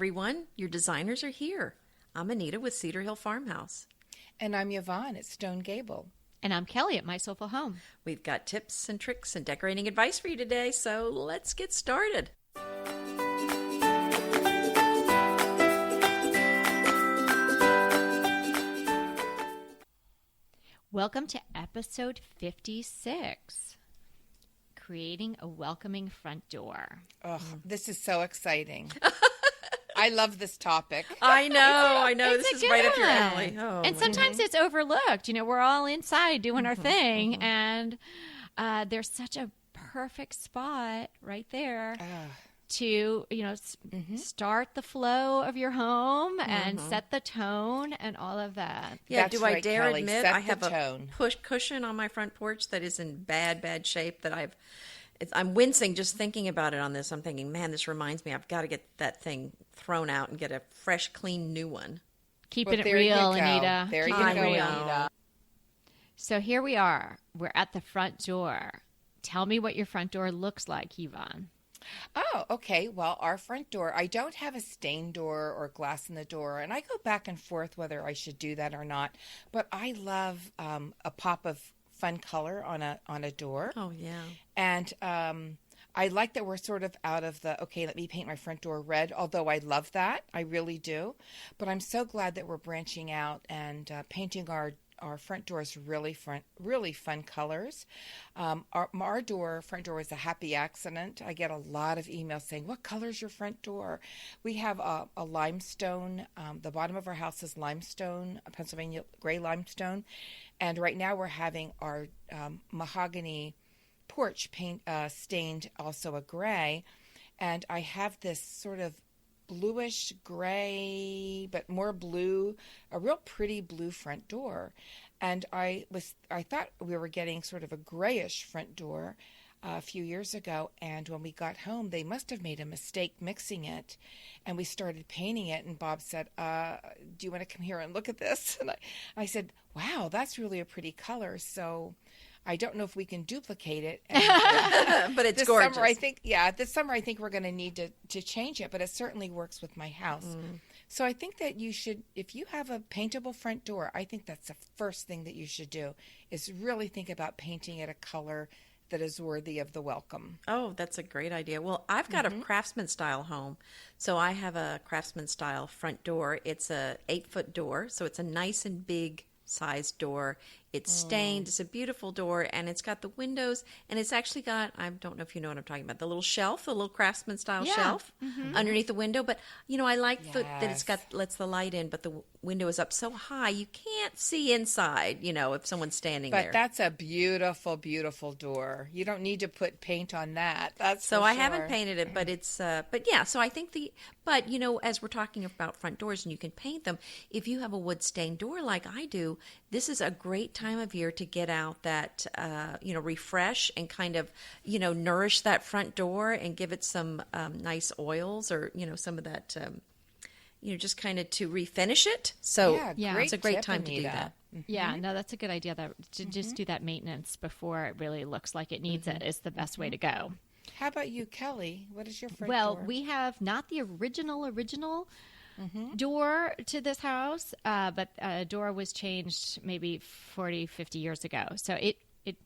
everyone. Your designers are here. I'm Anita with Cedar Hill Farmhouse. And I'm Yvonne at Stone Gable. And I'm Kelly at My Soulful Home. We've got tips and tricks and decorating advice for you today, so let's get started. Welcome to episode 56, Creating a Welcoming Front Door. Oh, this is so exciting. I love this topic. I know. It's This is right up your one. alley. Oh, And sometimes it's overlooked. You know, we're all inside doing our thing, and there's such a perfect spot right there to, start the flow of your home and set the tone and all of that. Yeah, That's do I right, dare Kelly. admit Set I have the a tone. push cushion on my front porch that is in bad shape that I'm wincing just thinking about it on this. I'm thinking, man, this reminds me I've got to get that thing thrown out and get a fresh, clean new one. Keeping it there you real, go. Anita. There you Keeping go, it real. Anita. So here we are. We're at the front door. Tell me what your front door looks like, Yvonne. Oh, okay. Well, our front door, I don't have a stained door or glass in the door, and I go back and forth whether I should do that or not. But I love a pop of fun color on a door. Oh, yeah. And I like that we're sort of out of the, okay, let me paint my front door red, although I love that. I really do. But I'm so glad that we're branching out and painting our front doors really fun colors. Our front door was a happy accident. I get a lot of emails saying, what color is your front door? We have a limestone. The bottom of our house is limestone, Pennsylvania gray limestone. And right now we're having our mahogany porch stained also a gray. And I have this sort of bluish gray, but more blue, a real pretty blue front door. And I thought we were getting sort of a grayish front door a few years ago. And when we got home, they must have made a mistake mixing it. And we started painting it. And Bob said, do you want to come here and look at this? And I said, wow, that's really a pretty color. So I don't know if we can duplicate it. And, but it's this gorgeous. This summer I think we're going to need to change it, but it certainly works with my house. So I think that you should, if you have a paintable front door, I think that's the first thing that you should do is really think about painting it a color that is worthy of the welcome. Oh, that's a great idea. Well, I've got a craftsman style home. So I have a craftsman style front door. It's a 8-foot door. So it's a nice and big sized door. It's stained. It's a beautiful door, and it's got the windows, and it's actually got, I don't know if you know what I'm talking about, the little shelf, the little craftsman style shelf underneath the window. But, I like that it's lets the light in, but the window is up so high you can't see inside, if someone's standing there. But that's a beautiful, beautiful door. You don't need to put paint on that. That's so for I sure. haven't painted it, but it's, so I think as we're talking about front doors and you can paint them, if you have a wood stained door like I do, this is a great time of year to get out that, refresh and kind of, nourish that front door and give it some nice oils or, some of that, just kind of to refinish it. So it's a great tip, time to do Anita. that. Yeah, no, that's a good idea. To just do that maintenance before it really looks like it needs it is the best way to go. How about you, Kelly? What is your front door? Well, we have not the original door to this house, but a door was changed maybe 40, 50 years ago. So it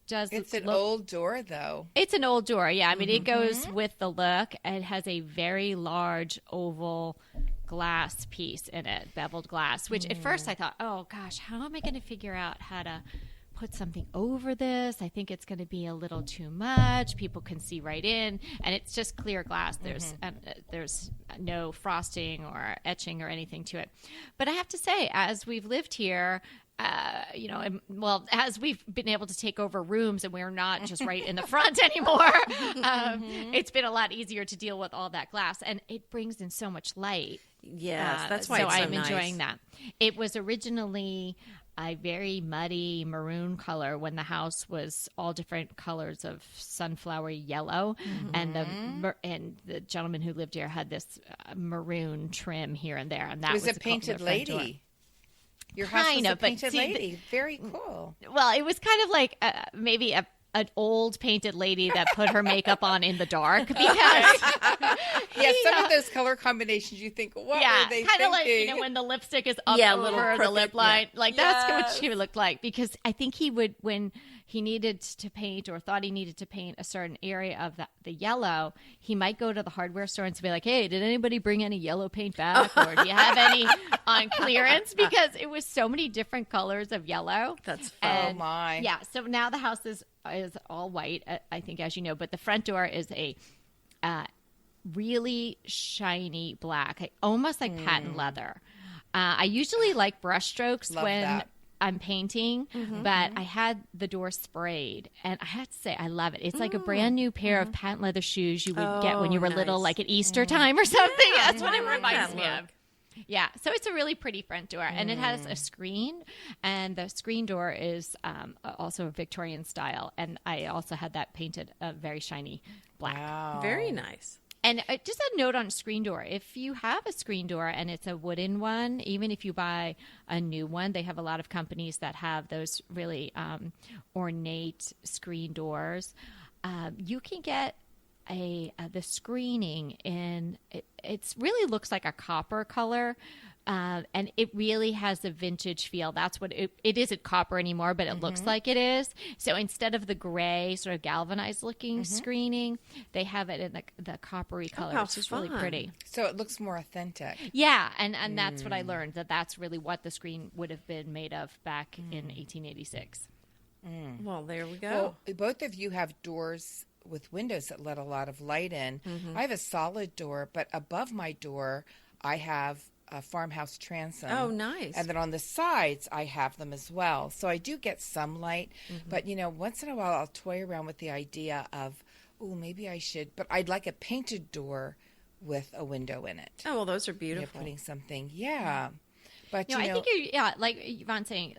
does. It's an old door, though. It's an old door, yeah. I mean, it goes with the look. It has a very large oval glass piece in it, beveled glass, which at first I thought, oh, gosh, how am I going to figure out how to put something over this? I think it's going to be a little too much. People can see right in, and it's just clear glass. There's no frosting or etching or anything to it. But I have to say, as we've lived here, as we've been able to take over rooms and we're not just right in the front anymore, it's been a lot easier to deal with all that glass, and it brings in so much light. Yes, that's why so it's so I'm nice. enjoying that. It was originally a very muddy maroon color when the house was all different colors of sunflower yellow, and the gentleman who lived here had this maroon trim here and there, and that was a painted lady. Your house was a painted lady. Very cool. Well, it was kind of like maybe a an old painted lady that put her makeup on in the dark because Yeah, some of those color combinations you think, what were they kind of thinking? like when the lipstick is up Yeah, a over little the crooked, lip line, yeah. like that's what she would look like. Because I think he would, when he needed to paint or thought he needed to paint a certain area of the yellow, he might go to the hardware store and be like, "Hey, did anybody bring any yellow paint back, or do you have any on clearance?" Because it was so many different colors of yellow. That's fun. And, Oh, my. Yeah, so now the house is all white, I think, as you know, but the front door is a really shiny black, almost like patent leather. I usually like brush strokes Love when that. I'm painting, but I had the door sprayed, and I have to say I love it. It's like a brand new pair of patent leather shoes you would get when you were little, nice. like at Easter time or something. That's what I it like reminds that me look. of. Yeah, so it's a really pretty front door, and it has a screen, and the screen door is also a Victorian style, and I also had that painted very shiny black. Wow. Very nice. And just a note on screen door. If you have a screen door and it's a wooden one, even if you buy a new one, they have a lot of companies that have those really ornate screen doors. You can get the screening in it really looks like a copper color, and it really has a vintage feel. That's what it isn't copper anymore, but it looks like it is. So instead of the gray sort of galvanized looking screening, they have it in the coppery color. how It's really fun. pretty. So it looks more authentic. Yeah, and that's what I learned, that's really what the screen would have been made of back in 1886. Well, there we go. Well, both of you have doors with windows that let a lot of light in. I have a solid door, but above my door, I have a farmhouse transom. Oh, nice. And then on the sides, I have them as well. So I do get some light, but once in a while, I'll toy around with the idea of, oh, maybe I should, but I'd like a painted door with a window in it. Oh, well, those are Yeah, beautiful. putting something, But I think like Yvonne's saying,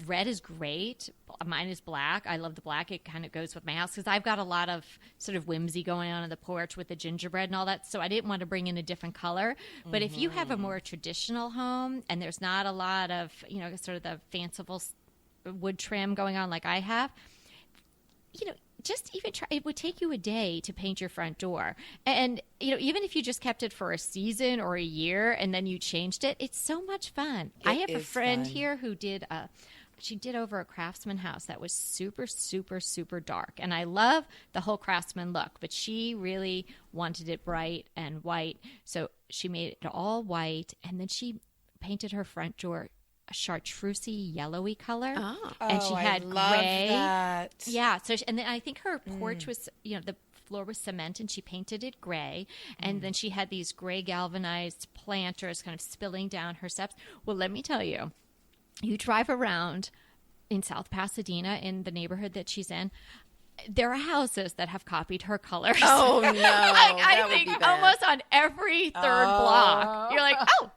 red is great. Mine is black. I love the black. It kind of goes with my house because I've got a lot of sort of whimsy going on in the porch with the gingerbread and all that. So I didn't want to bring in a different color. But if you have a more traditional home and there's not a lot of, sort of the fanciful wood trim going on like I have, just even try. It would take you a day to paint your front door, and even if you just kept it for a season or a year and then you changed it, it's so much fun. I have a is friend fun. here who did she did over a Craftsman house that was super, super, super dark, and I love the whole Craftsman look, but she really wanted it bright and white, so she made it all white, and then she painted her front door a chartreusey yellowy color. Oh. And she had I love gray. that. Yeah. So, and then I think her porch was, the floor was cement, and she painted it gray. And then she had these gray galvanized planters kind of spilling down her steps. Well, let me tell you, you drive around in South Pasadena in the neighborhood that she's in, there are houses that have copied her colors. Oh, no. I That would think be bad. almost on every third block. You're like, oh,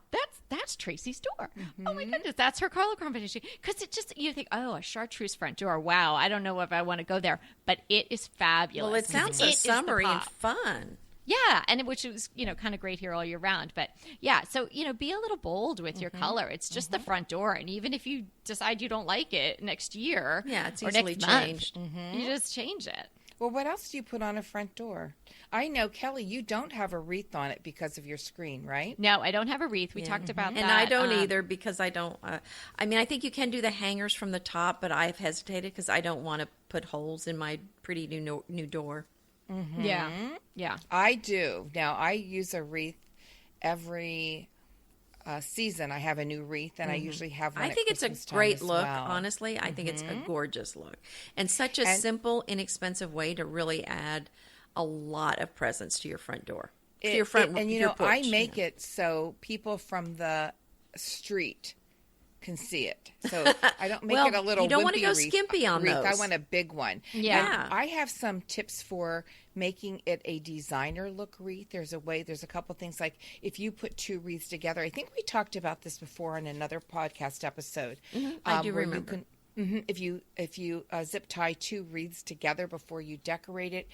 that's Tracy's door. Oh my goodness, that's her color combination. Because you think, oh, a chartreuse front door. Wow, I don't know if I want to go there, but it is fabulous. Well, it sounds so is the summery and pop. fun. Yeah, and which is kind of great here all year round. But yeah, so be a little bold with your color. It's just the front door, and even if you decide you don't like it next year, Yeah, it's or easily next month, changed. you just change it. Well, what else do you put on a front door? I know, Kelly, you don't have a wreath on it because of your screen, right? No, I don't have a wreath. We talked about that. And I don't either because I don't. I think you can do the hangers from the top, but I've hesitated because I don't want to put holes in my pretty new door. Yeah, yeah. I do. Now, I use a wreath every season. I have a new wreath, and I usually have one I at think it's a Christmas time great as look, well. honestly. I think it's a gorgeous look. And such a simple, inexpensive way to really add a lot of presents to your front door. To your front and your I porch, make it so people from the street can see it. So I don't make Well, it a little you don't wanna wimpy go wreath. skimpy on I those. want a big one. Yeah. Now, I have some tips for making it a designer look wreath. There's a couple things like if you put two wreaths together. I think we talked about this before in another podcast episode. I do where remember. If you zip tie two wreaths together before you decorate it,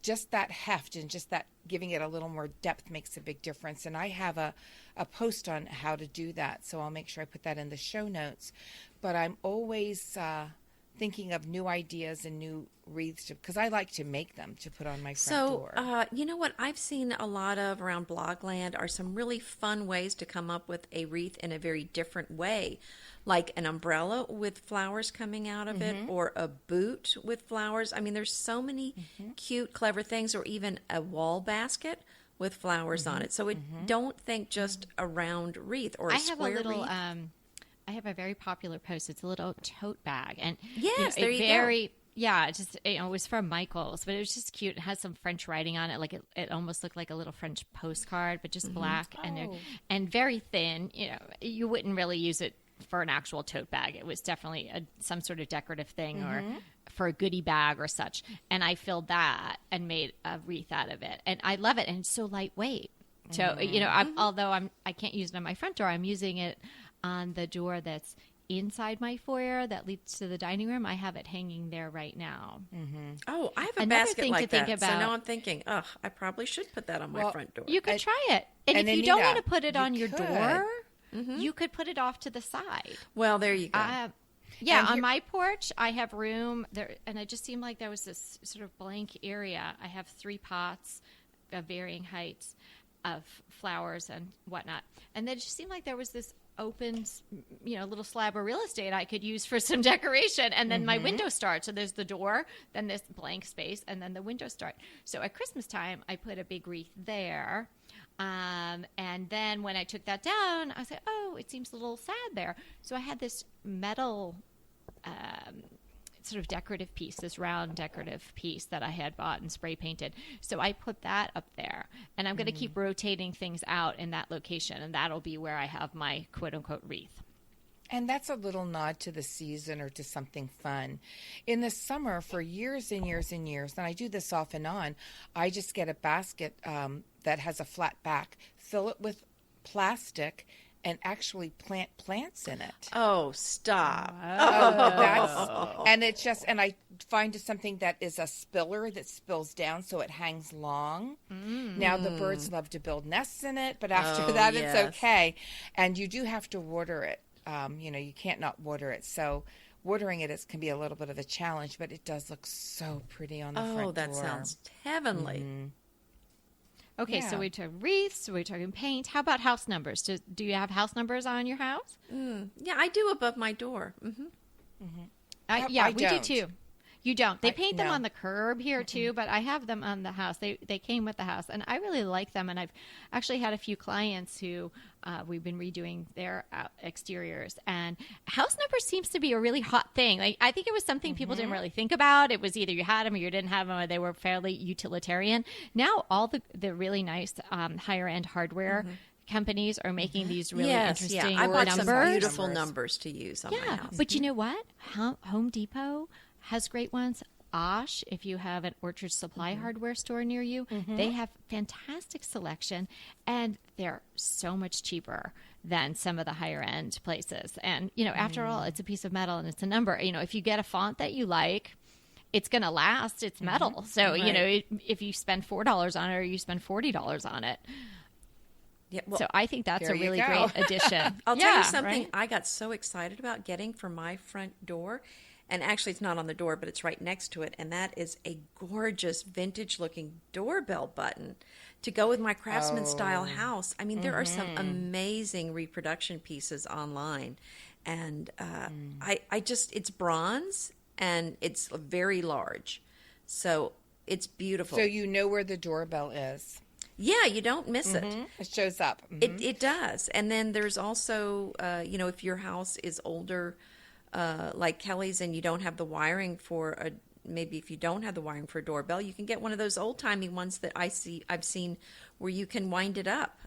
just that heft and just that giving it a little more depth makes a big difference. And I have a post on how to do that, so I'll make sure I put that in the show notes. But I'm always thinking of new ideas and new wreaths because I like to make them to put on my front So, door. you know what I've seen a lot of around Blogland are some really fun ways to come up with a wreath in a very different way, like an umbrella with flowers coming out of it, or a boot with flowers. I mean, there's so many cute, clever things, or even a wall basket with flowers on it. So don't think just a round wreath or a I have a square little. wreath. I have a very popular post. It's a little tote bag, and Yes, it there you go. very. Yeah, it was from Michael's, but it was just cute. It has some French writing on it, like it almost looked like a little French postcard, but just black and very thin. You wouldn't really use it for an actual tote bag. It was definitely some sort of decorative thing or for a goodie bag or such. And I filled that and made a wreath out of it, and I love it. And it's so lightweight. So although I can't use it on my front door, I'm using it on the door that's inside my foyer that leads to the dining room. I have it hanging there right now. Oh, I have a Another basket thing like to think that. So about- now I'm thinking, I probably should put that on my front door. You could try it. And and if you don't Anita, want to put it you on your could. door, you could put it off to the side. Well, there you go. Yeah, And on my porch, I have room there, and it just seemed like there was this sort of blank area. I have 3 pots of varying heights of flowers and whatnot, and it just seemed like there was this open, little slab of real estate I could use for some decoration, and then my window start. So there's the door, then this blank space, and then the window start. So at Christmas time, I put a big wreath there. And then when I took that down, I said, oh, it seems a little sad there. So I had this metal sort of decorative piece, this round decorative piece that I had bought and spray painted. So I put that up there, and I'm going to keep rotating things out in that location, and that'll be where I have my quote-unquote wreath. And that's a little nod to the season or to something fun. In the summer, for years and years and years, and I do this off and on, I just get a basket that has a flat back, fill it with plastic, and actually plant plants in it. Oh, stop. And it's just, and I find something that is a spiller that spills down so it hangs long. Now the birds love to build nests in it, but after that yes. it's okay. And you do have to water it. You can't not water it. So watering it can be a little bit of a challenge, but it does look so pretty on the front door. Oh, that sounds heavenly. Okay, Yeah. so we took wreaths, we're talking paint. How about house numbers? Do you have house numbers on your house? Yeah, I do above my door. I We do don't. too. You don't. They paint them no. on the curb here too, but I have them on the house. They came with the house, and I really like them. And I've actually had a few clients who we've been redoing their exteriors. And house numbers seems to be a really hot thing. Like I think it was something people didn't really think about. It was either you had them or you didn't have them, or they were fairly utilitarian. Now all the really nice higher end hardware companies are making these really interesting I bought numbers. some beautiful numbers to use on my house. But you know what? Home Depot has great ones. Osh, if you have an Orchard Supply hardware store near you, they have fantastic selection, and they're so much cheaper than some of the higher end places. And, after all, it's a piece of metal and it's a number. If you get a font that you like, it's going to last. It's metal. So, if you spend $4 on it or you spend $40 on it. Yeah, well, So I think that's a there you really go. great addition. I'll tell Yeah, you something right? I got so excited about getting for my front door. And actually, it's not on the door, but it's right next to it. And that is a gorgeous vintage-looking doorbell button to go with my craftsman-style house. I mean, there are some amazing reproduction pieces online. And it's bronze, and it's very large. So it's beautiful. So you know where the doorbell is. Yeah, you don't miss it. It shows up. It does. And then there's also, if your house is older, like Kelly's, and you don't have the wiring for maybe if you don't have the wiring for a doorbell, you can get one of those old timey ones that I've seen where you can wind it up,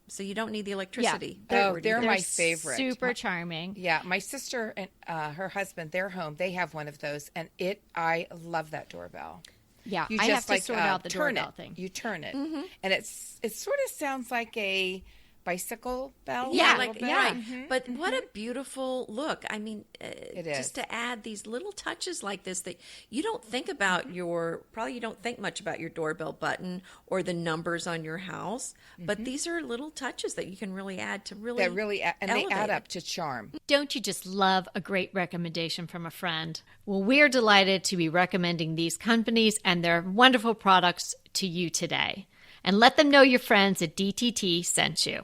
so you don't need the electricity. They're my favorite. Super charming. Yeah, my sister and her husband, their home, they have one of those, and I love that doorbell. Yeah, You I just have to sort out the turn doorbell it. thing. You turn it, and it sort of sounds like a bicycle bell. Yeah, a little bit. right. But what a beautiful look. I mean, It is. just to add these little touches like this that you don't think about you don't think much about your doorbell button or the numbers on your house. But these are little touches that you can really add to really and they add up to charm. Don't you just love a great recommendation from a friend? Well, we're delighted to be recommending these companies and their wonderful products to you today. And let them know your friends at DTT sent you.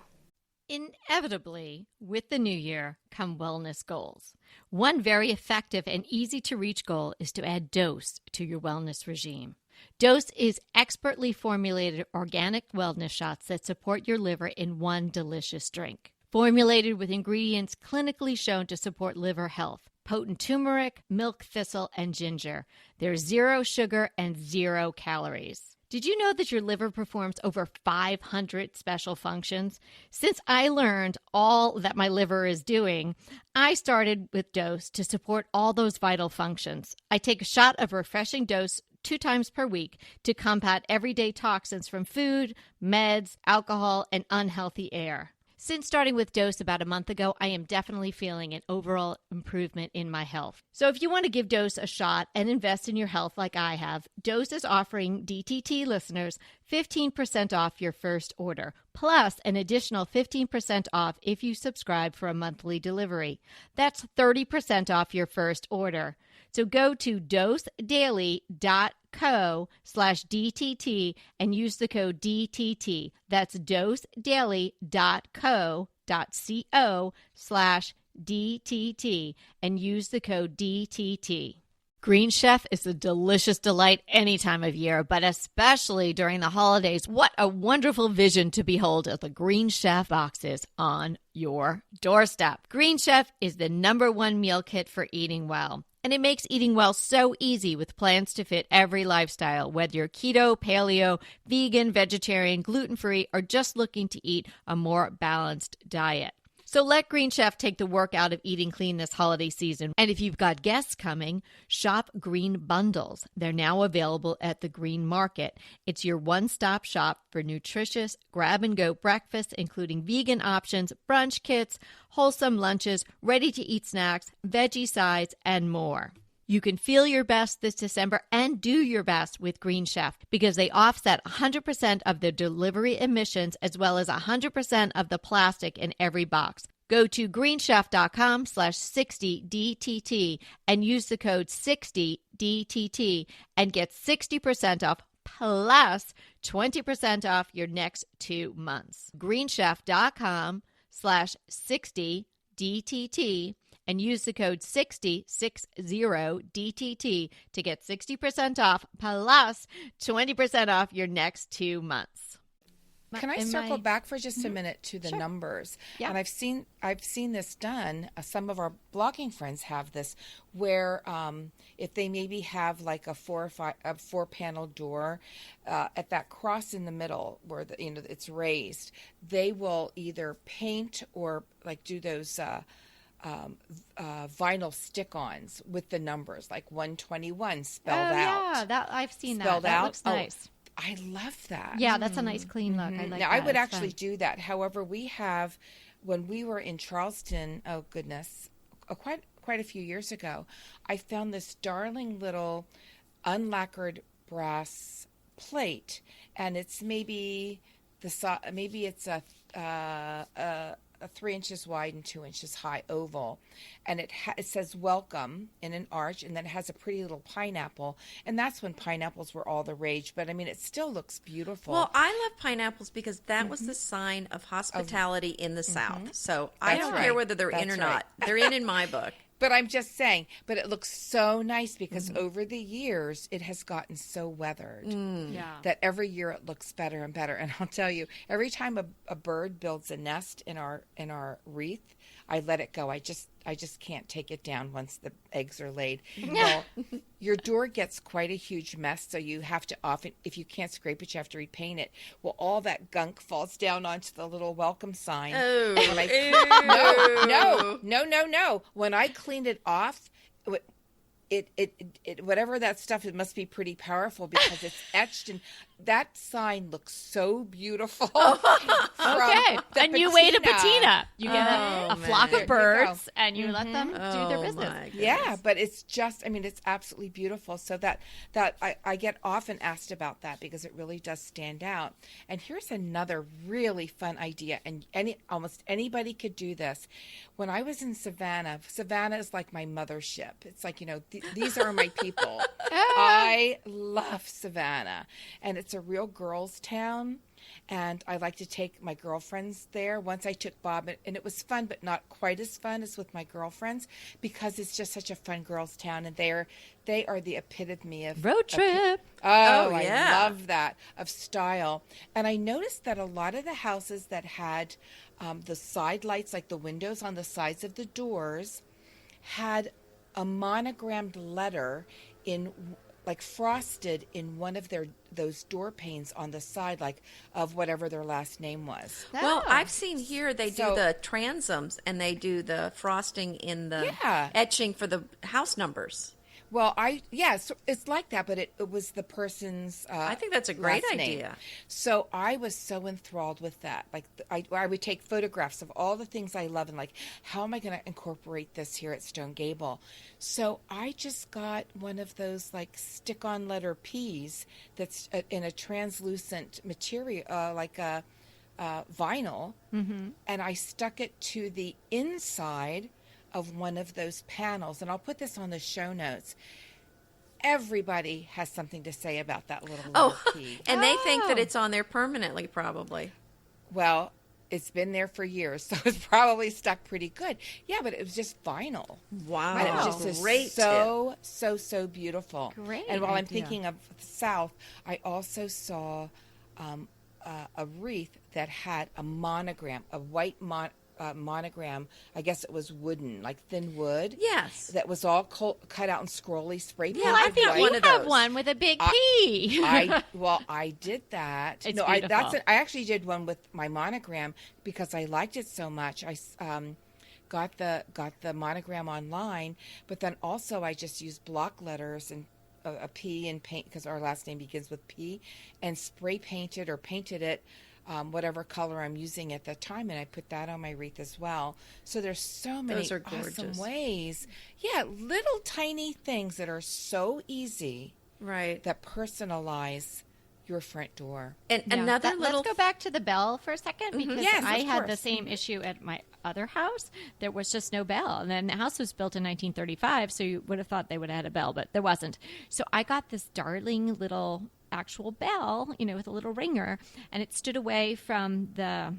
Inevitably, with the new year come wellness goals. One very effective and easy to reach goal is to add Dose to your wellness regime. Dose is expertly formulated organic wellness shots that support your liver in one delicious drink. Formulated with ingredients clinically shown to support liver health. Potent turmeric, milk thistle, and ginger. There's 0 sugar and 0 calories. Did you know that your liver performs over 500 special functions? Since I learned all that my liver is doing, I started with Dose to support all those vital functions. I take a shot of refreshing Dose 2 times per week to combat everyday toxins from food, meds, alcohol, and unhealthy air. Since starting with Dose about a month ago, I am definitely feeling an overall improvement in my health. So if you want to give Dose a shot and invest in your health like I have, Dose is offering DTT listeners 15% off your first order, plus an additional 15% off if you subscribe for a monthly delivery. That's 30% off your first order. So go to dosedaily.co/DTT and use the code DTT. That's dosedaily.co.co/DTT and use the code DTT. Green Chef is a delicious delight any time of year, but especially during the holidays. What a wonderful vision to behold as the Green Chef boxes on your doorstep. Green Chef is the #1 meal kit for eating well. And it makes eating well so easy with plans to fit every lifestyle, whether you're keto, paleo, vegan, vegetarian, gluten-free, or just looking to eat a more balanced diet. So let Green Chef take the work out of eating clean this holiday season. And if you've got guests coming, shop Green Bundles. They're now available at the Green Market. It's your one-stop shop for nutritious grab-and-go breakfasts, including vegan options, brunch kits, wholesome lunches, ready-to-eat snacks, veggie sides, and more. You can feel your best this December and do your best with Green Chef because they offset 100% of the delivery emissions as well as 100% of the plastic in every box. Go to greenchef.com/60DTT and use the code 60DTT and get 60% off plus 20% off your next 2 months. greenchef.com/60DTT and use the code 60DTT to get 60% off plus 20% off your next 2 months. Can I circle back for just a minute to the numbers? Yeah. And I've seen this done. Some of our blogging friends have this, where if they maybe have like a 4-panel door at that cross in the middle where it's raised, they will either paint or like do those vinyl stick-ons with the numbers, like 121 spelled out. Yeah, that I've seen Spelled that. That out. looks nice. I love that. Yeah, that's a nice clean look. I like Now, that. I would It's actually fun. do that. However, when we were in Charleston, oh goodness, quite a few years ago, I found this darling little unlacquered brass plate, and it's maybe it's a 3 inches wide and 2 inches high oval, and it says welcome in an arch, and then it has a pretty little pineapple, and that's when pineapples were all the rage, but I mean it still looks beautiful. Well, I love pineapples because that was the sign of hospitality in the South. So I That's don't right. care whether they're in That's or right. not. They're in my book. But I'm just saying, but it looks so nice because over the years it has gotten so weathered Yeah. that every year it looks better and better. And I'll tell you, every time a bird builds a nest in our wreath, I let it go. I just can't take it down once the eggs are laid. Well, your door gets quite a huge mess, so you have to often, if you can't scrape it, you have to repaint it. Well, all that gunk falls down onto the little welcome sign. Oh, No. When I cleaned it off, whatever that stuff, it must be pretty powerful because it's etched, and that sign looks so beautiful. Okay, and you weigh a patina. You get a flock There of you birds, go. and you let them do their Oh, business. my Yeah, goodness. but it's just, I mean, it's absolutely beautiful. So that I get often asked about that because it really does stand out. And here's another really fun idea, and almost anybody could do this. When I was in Savannah is like my mothership. It's like, these are my people. I love Savannah, and it's a real girls' town. And I like to take my girlfriends there. Once I took Bob, and it was fun, but not quite as fun as with my girlfriends because it's just such a fun girls' town, and they are the epitome of Road trip. Oh, I yeah. love that, of style. And I noticed that a lot of the houses that had the side lights, like the windows on the sides of the doors, had a monogrammed letter like frosted in one of those door panes on the side, like of whatever their last name was. Well, I've seen here they do So- the transoms and they do the frosting in the Yeah. etching for the house numbers. Well, so it's like that, but it was the person's. I think that's a great last name. idea. So I was so enthralled with that. Like I would take photographs of all the things I love and like, how am I going to incorporate this here at Stone Gable? So I just got one of those like stick-on letter P's that's in a translucent material, like a vinyl, and I stuck it to the inside of one of those panels, and I'll put this on the show notes. Everybody has something to say about that little key. And they think that it's on there permanently, probably. Well, it's been there for years, so it's probably stuck pretty good. Yeah, but it was just vinyl. Wow. And it was just Great so beautiful. Great And while I'm idea. thinking of the South, I also saw a wreath that had a monogram, a white monogram. I guess it was wooden, like thin wood. Yes. That was all cut out in scrolly spray paint. Yeah, I think white. one You of have those. one with a big P. I did that. It's no, beautiful. I actually did one with my monogram because I liked it so much. I got the monogram online, but then also I just used block letters and a P and paint because our last name begins with P, and spray painted or painted it. Whatever color I'm using at the time, and I put that on my wreath as well. So there's so many Those are awesome gorgeous. ways. Yeah, little tiny things that are so easy Right. that personalize your front door. And Yeah. another Let's little go back to the bell for a second because Yes, I of had the course. same issue at my other house. There was just no bell. And then the house was built in 1935, so you would have thought they would have had a bell, but there wasn't. So I got this darling little actual bell, with a little ringer, and it stood away from the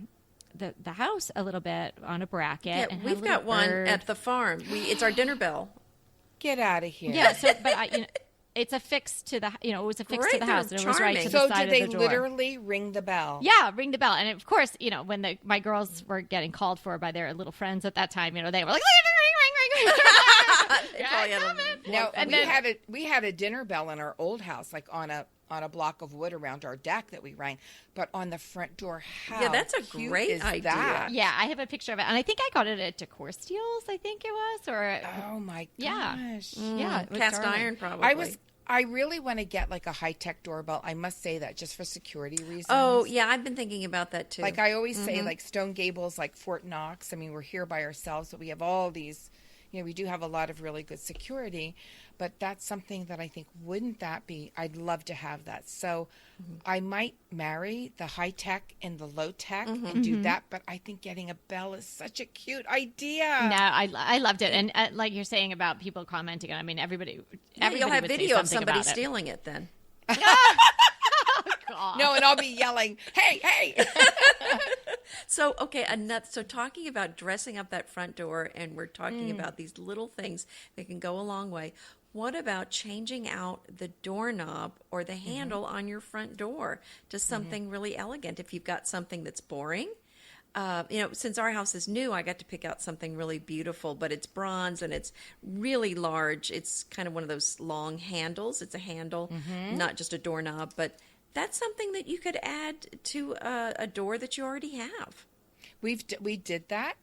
house a little bit on a bracket. Yeah, and had a we've little got one bird. at the farm. It's our dinner bell. Get out of here. Yeah, so but it's affixed to the it was affixed to Great, the house, they're and it was right to charming. the So side did they of the door. literally ring the bell? Yeah, ring the bell. And of course, when my girls were getting called for by their little friends at that time, they were like, ring, ring, ring, ring. They probably had a- No, And we then- had a dinner bell in our old house, like on a block of wood around our deck that we rang, but on the front door. How Yeah, that's a cute great is idea. that? Yeah, I have a picture of it. And I think I got it at Decor Steels, I think it was. Or Oh my Yeah. gosh. yeah, it was Cast darling. iron, probably. I really want to get like a high-tech doorbell. I must say that just for security reasons. Oh, yeah, I've been thinking about that too. Like I always say, like Stone Gable's like Fort Knox. I mean, we're here by ourselves, but we have all these, we do have a lot of really good security, but that's something that I think, wouldn't that be, I'd love to have that. So I might marry the high tech and the low tech and do that, but I think getting a bell is such a cute idea. No, I loved it. And like you're saying about people commenting, I mean, everybody You'll have would say video of something somebody about it. stealing it then. God. No, and I'll be yelling, hey, hey. So, okay, so talking about dressing up that front door, and we're talking about these little things that can go a long way. What about changing out the doorknob or the handle on your front door to something really elegant? If you've got something that's boring, since our house is new, I got to pick out something really beautiful, but it's bronze and it's really large. It's kind of one of those long handles. It's a handle, not just a doorknob, but that's something that you could add to a door that you already have. We did that.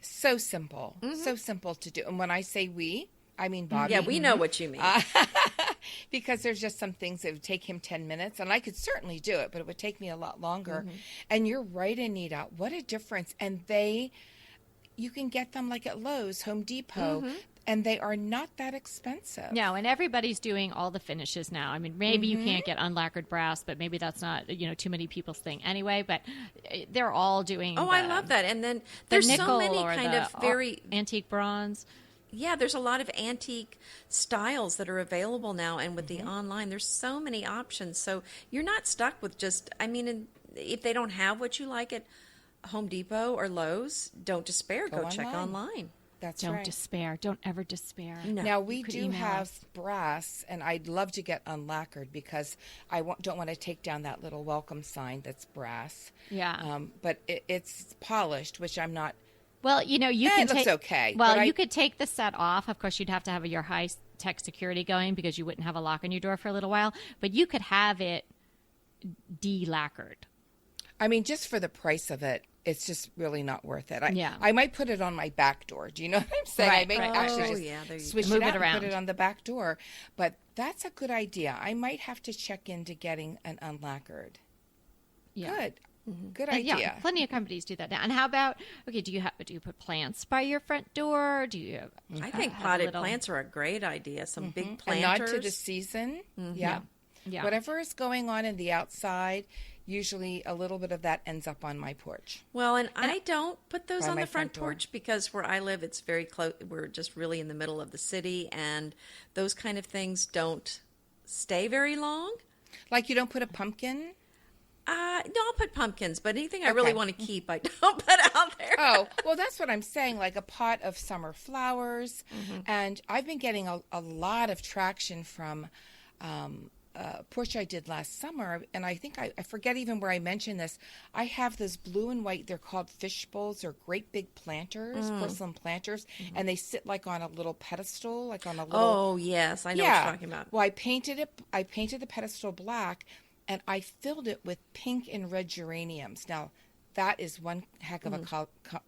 So simple. So simple to do. And when I say we, I mean Bobby. Yeah, we know what you mean. Because there's just some things that would take him 10 minutes, and I could certainly do it, but it would take me a lot longer. And you're right, Anita. What a difference. And you can get them like at Lowe's, Home Depot, and they are not that expensive. No, and everybody's doing all the finishes now. I mean, maybe you can't get unlacquered brass, but maybe that's not, too many people's thing anyway, but they're all doing I love that. And then there's so many kind of very antique bronze. Yeah, there's a lot of antique styles that are available now, and with the online, there's so many options. So you're not stuck with just, if they don't have what you like at Home Depot or Lowe's, don't despair. Go check online. That's Don't right. despair. Don't ever despair. No. Now, we could do email have us. brass, and I'd love to get unlacquered because I don't want to take down that little welcome sign that's brass. Yeah. But it's polished, which I'm not. Well, you can it looks okay. Well, but you could take the set off. Of course, you'd have to have your high-tech security going because you wouldn't have a lock on your door for a little while. But you could have it de-lacquered. I mean, just for the price of it, it's just really not worth it. Yeah. I might put it on my back door. Do you know what I'm saying? Right, I may right. actually there you just switch Move it it out around. and put it on the back door. But that's a good idea. I might have to check into getting an unlacquered. Yeah. Good. Good And idea. yeah, plenty of companies do that now. And how about do you put plants by your front door? Do you? I think have a potted little- plants are a great idea. Some big A planters. nod to the season. Yeah. Whatever is going on in the outside, usually a little bit of that ends up on my porch. Well, and I don't put those By on my the front front door. porch because where I live, it's very close. We're just really in the middle of the city, and those kind of things don't stay very long. Like you don't put a pumpkin? No, I'll put pumpkins, but anything I really Okay. want to keep, I don't put out there. Oh, well, that's what I'm saying, like a pot of summer flowers. And I've been getting a lot of traction from a porch I did last summer. And I think I forget even where I mentioned this. I have this blue and white, they're called fish bowls. They're great big planters, porcelain planters. And they sit like on a little pedestal, like on a little. Oh, yes, I know what you're talking about. Well, I painted the pedestal black, and I filled it with pink and red geraniums. Now, that is one heck of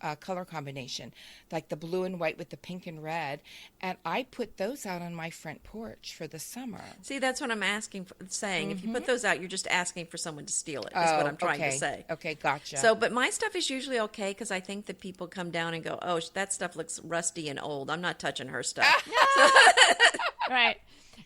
a color combination, like the blue and white with the pink and red. And I put those out on my front porch for the summer. See, that's what I'm saying. If you put those out, you're just asking for someone to steal it, is what I'm trying to say. Okay, gotcha. So, but my stuff is usually okay because I think that people come down and go, oh, that stuff looks rusty and old. I'm not touching her stuff. Right.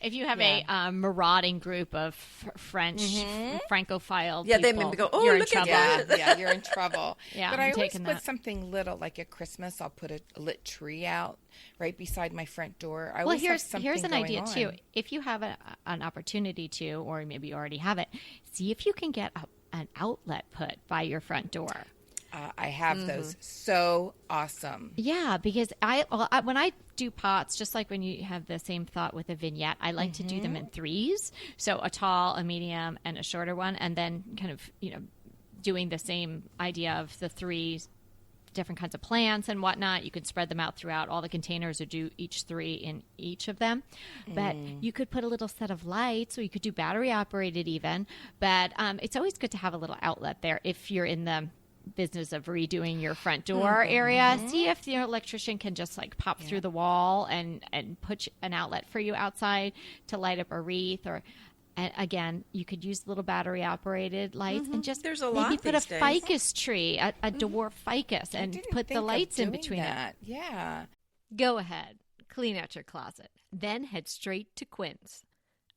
If you have a marauding group of French Francophile Yeah, they people, maybe go, oh, you're in look at trouble. that. yeah, you're in trouble. Yeah, but I'm I always taking put that. something little, like at Christmas, I'll put a lit tree out right beside my front door. I Well, always have here's something an going idea on. too. If you have an opportunity to, or maybe you already have it, see if you can get an outlet put by your front door. I have those. So awesome. Yeah, because when I do pots, just like when you have the same thought with a vignette, I like to do them in threes. So a tall, a medium, and a shorter one, and then kind of doing the same idea of the three different kinds of plants and whatnot. You could spread them out throughout all the containers or do each three in each of them. But you could put a little set of lights, or you could do battery operated even. But it's always good to have a little outlet there if you're in the business of redoing your front door area. See if the electrician can just like pop through the wall and put an outlet for you outside to light up a wreath. Or and again, you could use little battery operated lights and just There's a lot maybe put a these days. ficus tree, a dwarf ficus, and Didn't put the think of lights in doing between it. that. Yeah. Go ahead, clean out your closet, then head straight to Quinn's.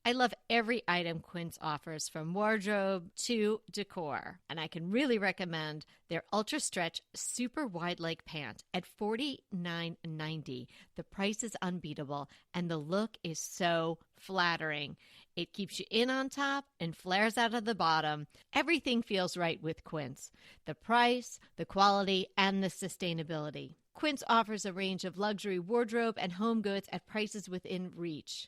I love every item Quinn's offers, from wardrobe to decor, and I can really recommend their ultra stretch super wide leg pant at $49.90. The price is unbeatable, and the look is so flattering. It keeps you in on top and flares out of the bottom. Everything feels right with Quinn's. The price, the quality, and the sustainability. Quinn's offers a range of luxury wardrobe and home goods at prices within reach.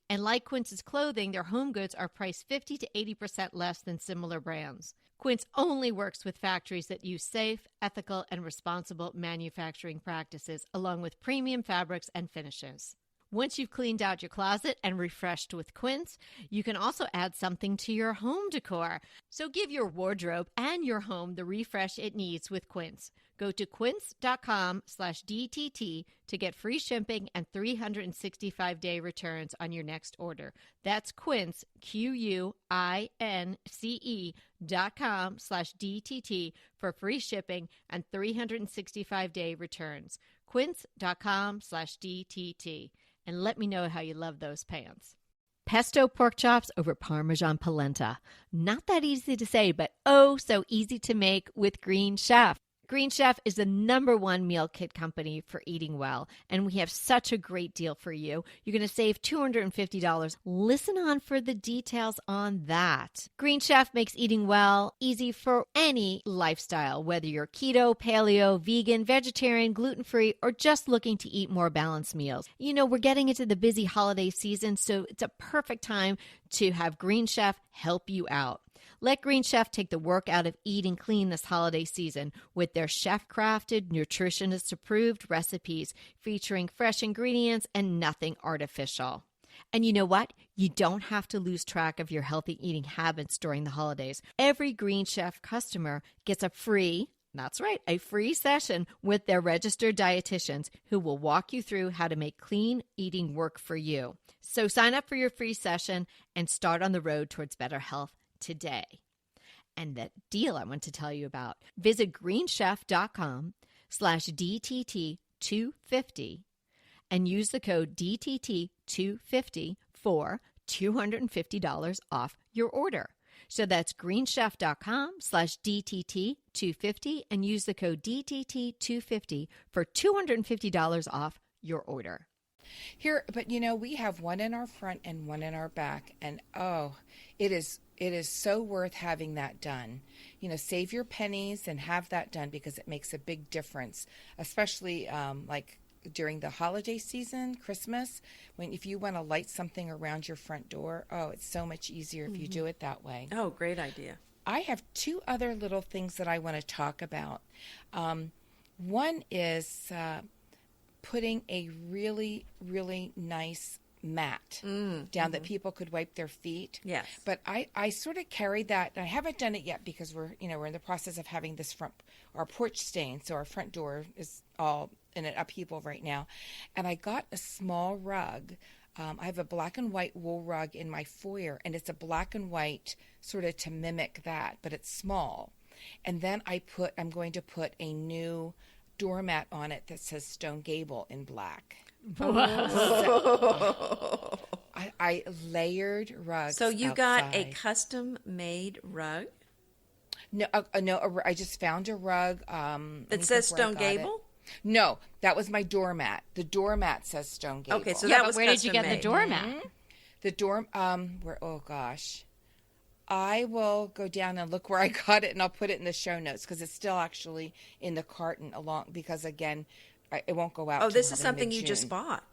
And like Quince's clothing, their home goods are priced 50 to 80% less than similar brands. Quince only works with factories that use safe, ethical, and responsible manufacturing practices, along with premium fabrics and finishes. Once you've cleaned out your closet and refreshed with Quince, you can also add something to your home decor. So give your wardrobe and your home the refresh it needs with Quince. Go to quince.com/DTT to get free shipping and 365-day returns on your next order. That's Quince, QUINCE.com/DTT for free shipping and 365-day returns. Quince.com/DTT. And let me know how you love those pants. Pesto pork chops over Parmesan polenta. Not that easy to say, but oh so easy to make with Green Chef. Green Chef is the #1 meal kit company for eating well, and we have such a great deal for you. You're going to save $250. Listen on for the details on that. Green Chef makes eating well easy for any lifestyle, whether you're keto, paleo, vegan, vegetarian, gluten-free, or just looking to eat more balanced meals. You know, we're getting into the busy holiday season, so it's a perfect time to have Green Chef help you out. Let Green Chef take the work out of eating clean this holiday season with their chef-crafted, nutritionist-approved recipes featuring fresh ingredients and nothing artificial. And you know what? You don't have to lose track of your healthy eating habits during the holidays. Every Green Chef customer gets a free session with their registered dietitians who will walk you through how to make clean eating work for you. So sign up for your free session and start on the road towards better health today. And that deal I want to tell you about, visit greenchef.com/DTT250 and use the code DTT250 for $250 off your order. So that's greenchef.com/DTT250 and use the code DTT250 for $250 off your order. Here, but you know, we have one in our front and one in our back, and it is so worth having that done. You know, save your pennies and have that done because it makes a big difference, especially like during the holiday season, Christmas, if you want to light something around your front door. Oh, it's so much easier if you do it that way. Oh, great idea. I have two other little things that I want to talk about. One is putting a really, really nice mat down that people could wipe their feet. Yes. But I sort of carried that. I haven't done it yet because we're in the process of having our porch stained, so our front door is all in an upheaval right now. And I got a small rug. I have a black and white wool rug in my foyer, and it's a black and white sort of to mimic that, but it's small. And then I'm going to put a new doormat on it that says Stone Gable in black. So, I layered rugs. So you outside. got a custom-made rug? No, I just found a rug. That says Stone Gable? No, that was my doormat. The doormat says Stone Gable. Okay, so Yeah, that but was where did you get the custom-made. doormat? The oh gosh. I will go down and look where I got it, and I'll put it in the show notes because it's still actually in the carton because again, it won't go out. Oh, this till is something you mid-June. just bought.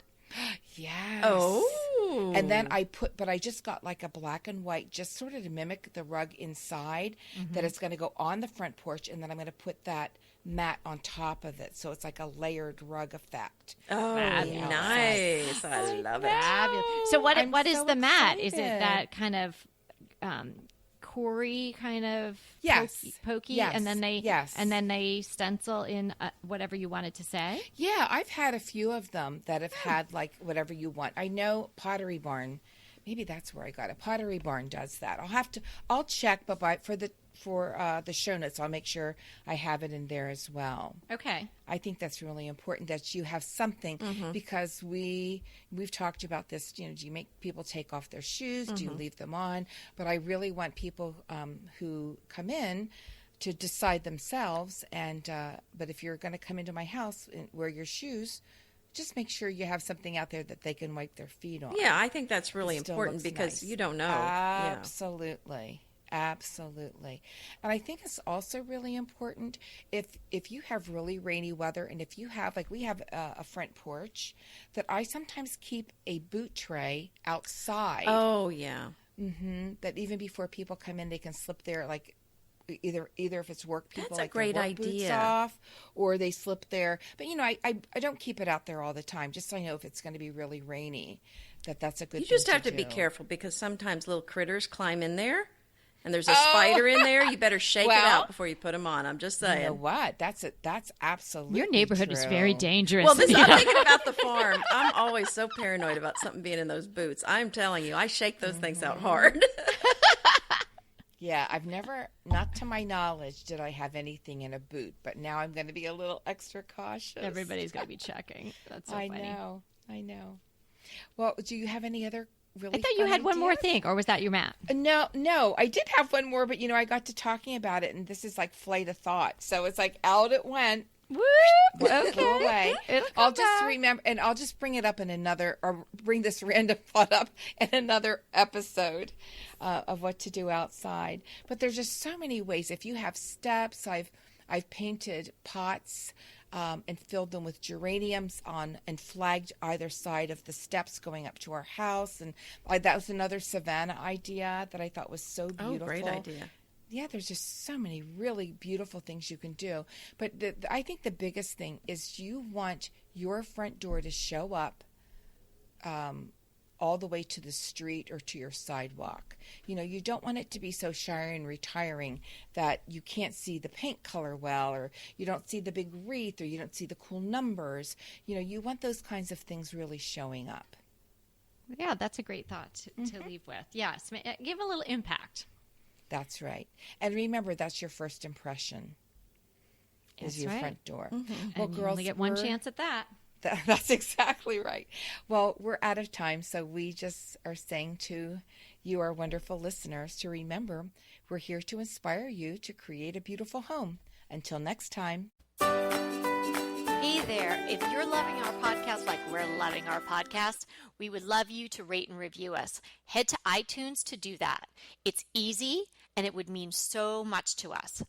Yes. Oh. And then but I just got like a black and white, just sort of to mimic the rug inside, that it's going to go on the front porch, and then I'm going to put that mat on top of it. So it's like a layered rug effect. Oh, nice. I love it. Fabulous. So what is so the mat? Is it excited. that kind of Corey kind of Yes. pokey, Yes. and then they stencil in whatever you wanted to say? Yeah, I've had a few of them that have had like whatever you want. I know Pottery Barn, maybe that's where I got it. Pottery Barn does that. I'll check, but for the show notes, I'll make sure I have it in there as well. Okay. I think that's really important that you have something because we've talked about this. Do you make people take off their shoes? Do you leave them on? But I really want people who come in to decide themselves. And but if you're going to come into my house and wear your shoes, just make sure you have something out there that they can wipe their feet on. Yeah, I think that's really It still important looks because nice. you don't know. Absolutely. Absolutely. And I think it's also really important if you have really rainy weather, and if you have, like we have a front porch, that I sometimes keep a boot tray outside. Oh, yeah. That even before people come in, they can slip their either if it's work people, That's a like their great work boots idea. off, or they slip there. But I don't keep it out there all the time, just so I know if it's going to be really rainy, that's a good. You just thing have to be do. careful because sometimes little critters climb in there, and there's a spider in there. You better shake it out before you put them on. I'm just saying. You know what? That's absolutely Your neighborhood is true. very dangerous. Well, I'm thinking about the farm. I'm always so paranoid about something being in those boots. I'm telling you, I shake those things out hard. Yeah, I've never, not to my knowledge, did I have anything in a boot, but now I'm going to be a little extra cautious. Everybody's going to be checking. That's so funny. I know. Well, do you have any other really I thought you fun had one more ideas? thing, or was that your map? No, I did have one more, but I got to talking about it, and this is like flight of thought. So it's like out it went. Woo! Okay. Go away. It'll come I'll just back. remember, and I'll just bring it up in another, or bring this random thought up in another episode of what to do outside. But there's just so many ways. If you have steps, I've painted pots and filled them with geraniums and flagged either side of the steps going up to our house. And that was another Savannah idea that I thought was so beautiful. Oh, great idea. Yeah, there's just so many really beautiful things you can do. But I think the biggest thing is you want your front door to show up all the way to the street or to your sidewalk. You don't want it to be so shy and retiring that you can't see the paint color well, or you don't see the big wreath, or you don't see the cool numbers. You want those kinds of things really showing up. Yeah, that's a great thought to leave with. Yes, give a little impact. That's right. And remember, that's your first impression, is That's your right. front door. Well, Well, and you girls, only get one chance at that. That's exactly right. Well, we're out of time, so we just are saying to you, our wonderful listeners, to remember we're here to inspire you to create a beautiful home. Until next time. Hey there. If you're loving our podcast like we're loving our podcast, we would love you to rate and review us. Head to iTunes to do that. It's easy and it would mean so much to us.